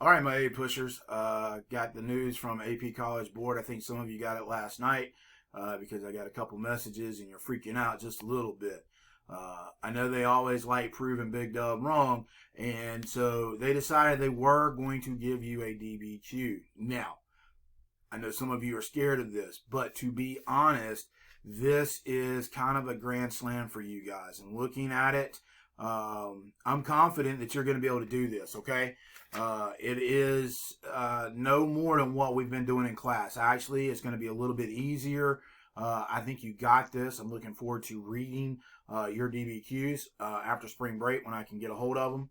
All right, my A pushers. Got the news from AP College Board. I think some of you got it last night because I got a couple messages and you're freaking out just a little bit. I know they always like proving Big Dub wrong, and so they decided they were going to give you a DBQ. Now, I know some of you are scared of this, but to be honest, this is kind of a grand slam for you guys. And looking at it, I'm confident that you're going to be able to do this, okay? It is no more than what we've been doing in class. Actually, it's going to be a little bit easier. I think you got this. I'm looking forward to reading your DBQs after spring break when I can get a hold of them.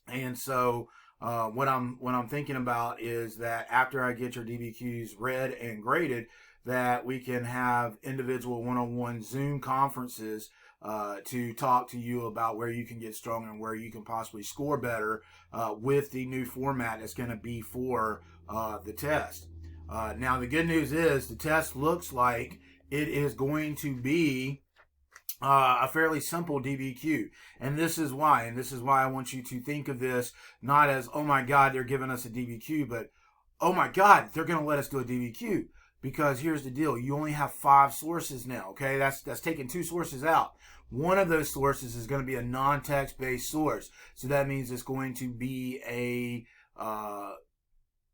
And so what I'm thinking about is that after I get your DBQs read and graded, that we can have individual one-on-one Zoom conferences to talk to you about where you can get stronger and where you can possibly score better with the new format that's going to be for the test. Now, the good news is the test looks like it is going to be a fairly simple DBQ. And this is why I want you to think of this not as, oh my God, they're giving us a DBQ, but oh my God, they're going to let us do a DBQ. Because here's the deal, you only have 5 sources now, okay? That's taking 2 sources out. One of those sources is going to be a non-text based source. So that means it's going to be a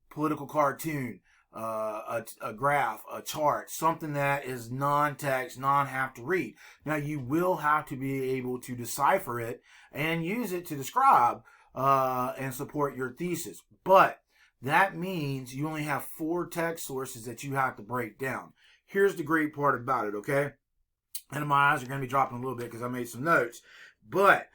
political cartoon, a graph, a chart, something that is non-text, non-have to read. Now, you will have to be able to decipher it and use it to describe and support your thesis. But that means you only have 4 text sources that you have to break down. Here's the great part about it, okay? And my eyes are going to be dropping a little bit because I made some notes. But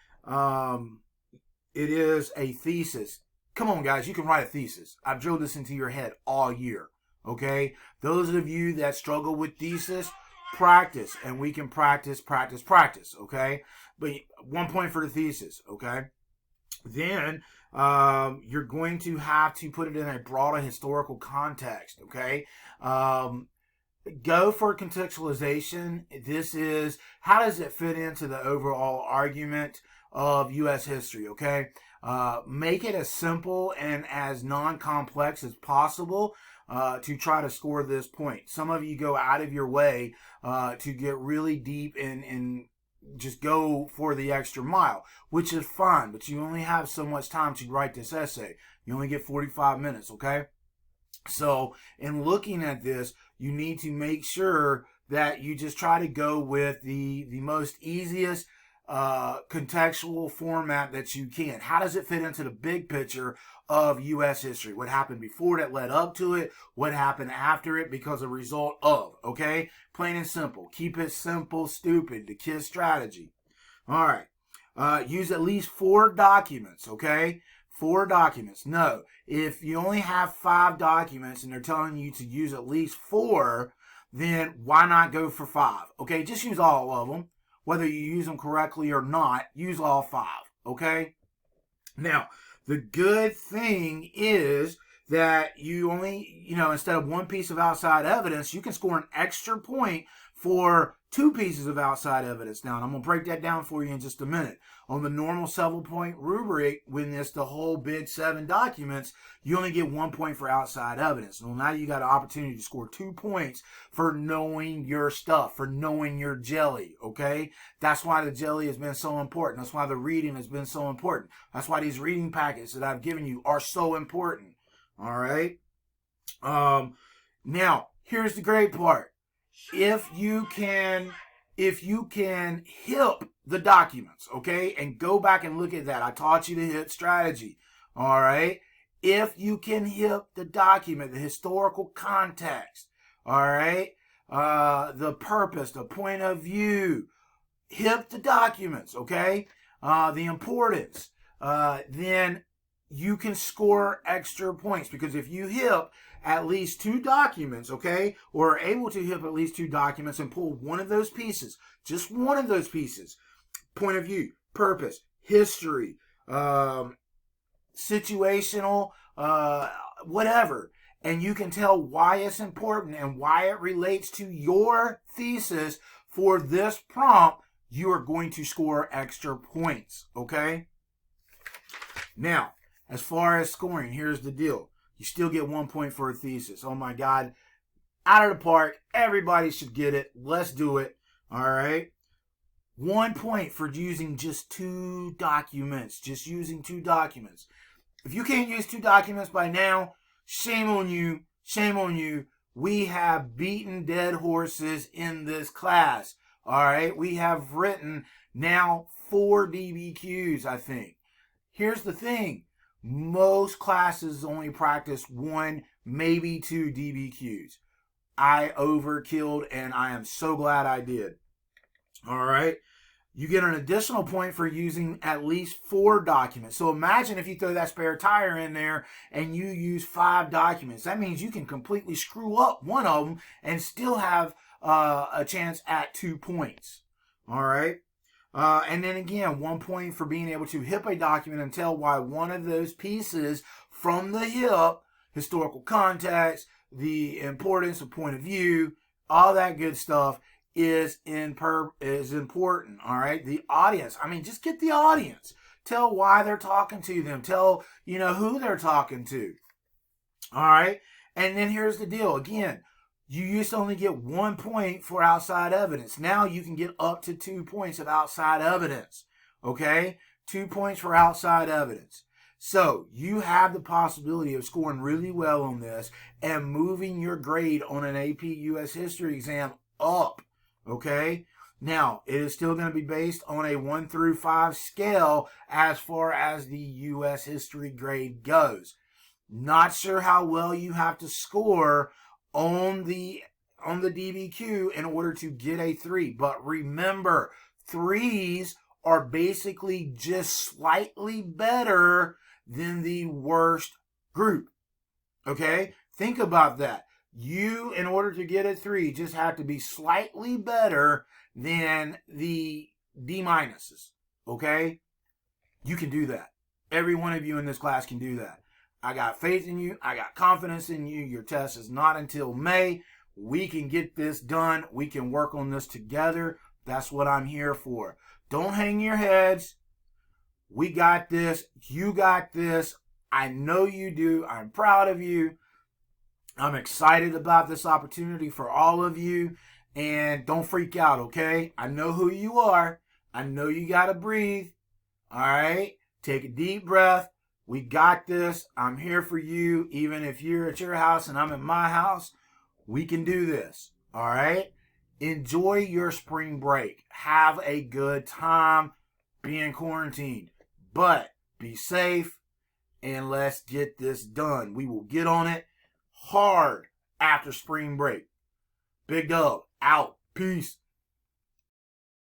it is a thesis. Come on, guys, you can write a thesis. I've drilled this into your head all year, okay? Those of you that struggle with thesis, practice. And we can practice, okay? But 1 point for the thesis, okay? Then you're going to have to put it in a broader historical context, okay? Go for contextualization. This is, how does it fit into the overall argument of U.S. history, okay? Make it as simple and as non-complex as possible to try to score this point. Some of you go out of your way to get really deep and just go for the extra mile, which is fine, but you only have so much time to write this essay. You only get 45 minutes, okay? So in looking at this, you need to make sure that you just try to go with the most easiest contextual format that you can. How does it fit into the big picture of U.S. history? What happened before that led up to it? What happened after it because a result of, okay? Plain and simple. Keep it simple, stupid. The KISS strategy. All right. Use at least 4 documents, okay? 4 documents. No, if you only have 5 documents and they're telling you to use at least 4, then why not go for 5? Okay, just use all of them. Whether you use them correctly or not, use all 5, okay? Now, the good thing is that you only, instead of 1 piece of outside evidence, you can score an extra point for 2 pieces of outside evidence. Now, and I'm going to break that down for you in just a minute. On the normal 7-point rubric, when it's the whole big 7 documents, you only get 1 point for outside evidence. Well, now you got an opportunity to score 2 points for knowing your stuff, for knowing your jelly, okay? That's why the jelly has been so important. That's why the reading has been so important. That's why these reading packets that I've given you are so important, all right? Now, here's the great part. If you can hip the documents, okay, and go back and look at that. I taught you the hip strategy, all right? If you can hip the document, the historical context, all right, the purpose, the point of view, hip the documents, okay, the importance, then you can score extra points. Because if you hip at least 2 documents, okay, or are able to hip at least 2 documents and pull one of those pieces, just one of those pieces, point of view, purpose, history, situational, whatever, and you can tell why it's important and why it relates to your thesis for this prompt, you are going to score extra points, okay? Now, As far as scoring, here's the deal. You still get 1 point for a thesis. Oh my God. Out of the park. Everybody should get it. Let's do it. All right. 1 point for using just 2 documents. Just using 2 documents. If you can't use 2 documents by now, shame on you. Shame on you. We have beaten dead horses in this class. All right. We have written now 4 DBQs, I think. Here's the thing. Most classes only practice 1, maybe 2 DBQs. I overkilled, and I am so glad I did. All right. You get an additional point for using at least 4 documents. So imagine if you throw that spare tire in there and you use 5 documents. That means you can completely screw up one of them and still have a chance at 2 points. All right. And then again, 1 point for being able to hip a document and tell why one of those pieces from the hip, historical context, the importance of point of view, all that good stuff is important. All right. The audience. I mean, just get the audience. Tell why they're talking to them. Tell, who they're talking to. All right. And then here's the deal. Again, you used to only get 1 point for outside evidence. Now you can get up to 2 points of outside evidence. Okay? 2 points for outside evidence. So you have the possibility of scoring really well on this and moving your grade on an AP US History exam up. Okay? Now, it is still going to be based on a 1 through 5 scale as far as the US History grade goes. Not sure how well you have to score on the DBQ in order to get a 3. But remember, 3s are basically just slightly better than the worst group. Okay? Think about that. You, in order to get a 3, just have to be slightly better than the D minuses. Okay? You can do that. Every one of you in this class can do that. I got faith in you. I got confidence in you. Your test is not until May. We can get this done. We can work on this together. That's what I'm here for. Don't hang your heads. We got this. You got this. I know you do. I'm proud of you. I'm excited about this opportunity for all of you. And don't freak out, okay? I know who you are. I know you got to breathe. All right? Take a deep breath. We got this. I'm here for you. Even if you're at your house and I'm at my house, we can do this. All right? Enjoy your spring break. Have a good time being quarantined. But be safe and let's get this done. We will get on it hard after spring break. Big Dub, out. Peace.